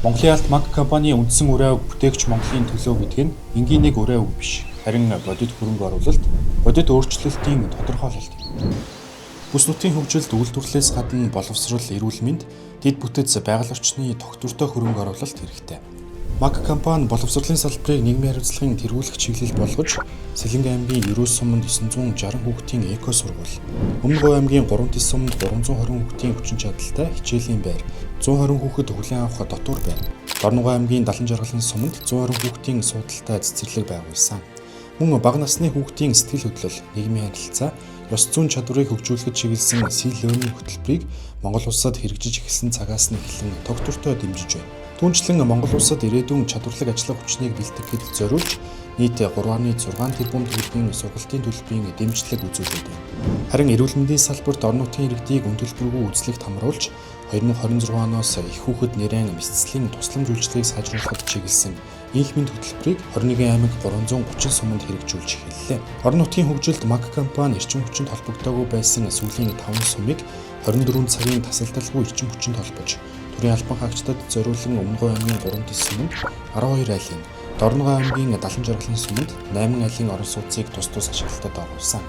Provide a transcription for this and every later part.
Монголын алт маг компани үндсэн ураа үг бүтээгч Монголын төлөө гэдэг нь энгийн нэг ураа үг биш. Харин бодит хөрөнгө оруулалт, бодит өөрчлөлтийн тодорхойлолт юм. Бүс нутгийн хөгжилд үйлдвэрлэлээс гадна боловсрол, эрүүл мэнд, дэд бүтэц, байгаль орчны тогтвортой хөрөнгө оруулалт хэрэгтэй. Маг компани боловсролын салбарыг нийгмийн хариуцлагын тэргүүлэх чиглэл болгож, Сэлэнг аймгийн 90 суманд 960 хүүхдийн эко сургууль, Өмнө Говь аймгийн 39 суманд 320 хүүхдийн хүчин чадалтай хичээлийн байр, 120 хүүхэд хүлээн авах дотуур байр, Дорногов аймгийн 70 жаргалан суманд 120 хүүхдийн суудалтай цэцэрлэг байгуулсан. Мөн бага насны хүүхдийн сэтгэл хөдлөл, нийгмийн харилцаа, ёс зүйн чадварыг хөгжүүлэхэд чиглэсэн Сил-Леоны хөтөлбөрийг Монгол улсад хэрэгжиж эхэлсэн цагаас нь эхлэн тогтвортой дэмжиж байна. Түүнчлэн Монгол улсад ирээдүйн чадварлаг ажлын хүчнийг бэлтгэхэд зориулж нийт 3.6 тэрбум төгрөгийн сургалтын төлбөрийн дэмжлэг үзүүлээд байна. Харин эрүүл мэндийн салбарт орон нутгийн иргэдийг үндэлбэргүй үзлэгт хамруулж 2026 оноос их хүүхэд нэрийн мэдцэлийн тусламж үйлчилгээг сайжруулахад чиглэсэн эрүүл мэнд хөтөлбөрийг 21 аймаг 330 суманд хэрэгжүүлж эхэллээ. Орон нутгийн хөгжилд маг компани эрчим хүчинд холбогдоогүй байсан сүүлийн 5 сумыг 24 цагийн тасалдалгүй эрчим хүчинд холбож төрийн албан хаагчдад зориулсан Өмнө Говь аймгийн 39 суманд 12 айлын, Дорногов аймгийн 70 жаргалан суманд 8 айлын орон сууцыг тус ашиглалтад оруулсан.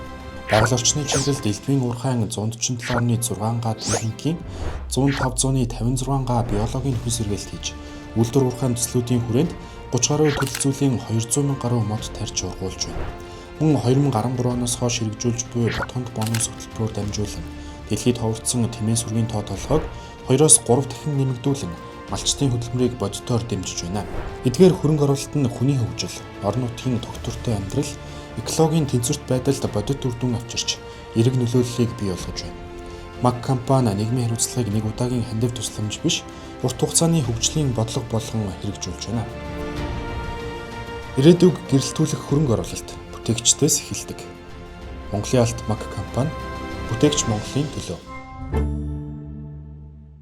Байгаль орчны чиглэлд элдвийн уурхайн 147.6 га техникийн 105.56 га биологийн хүнс сэргээлт хийж, үйлдвэр уурхайн төслүүдийн хүрээнд 30 гаруй төрөл зүйлийн 200 мянга гаруй мод тарьж ургуулж байна. Мөн 2013 оноос хойш хэрэгжүүлж буй ботхонд бонус хөтөлбөрөөр дамжуулан дэлхийд ховордсон тэмээ сүргийн тоо толгойг 2-оос 3 дахин нэмэгдүүлэн малчтын хөдөлмөрийг бодитоор дэмжиж байна. Эдгээр хөрөнгө оруулалт нь хүний хөгжил, орон нутгийн тогтвортой амьдрал, экологийн тэнцвэрт байдалд бодит үр дүн авчирч, эерэг нөлөөллийг бий болгож байна. Маг компани нийгмийн хариуцлагыг нэг удаагийн хандив тусламж биш, урт хугацааны хөгжлийн бодлого болгон хэрэгжүүлж байна. Ирээдүйг гэрэлтүүлэх хөрөнгө оруулалт бүтээгчдээс эхэлдэг. Монголын алт маг компани бүтээгч Монголын төлөө.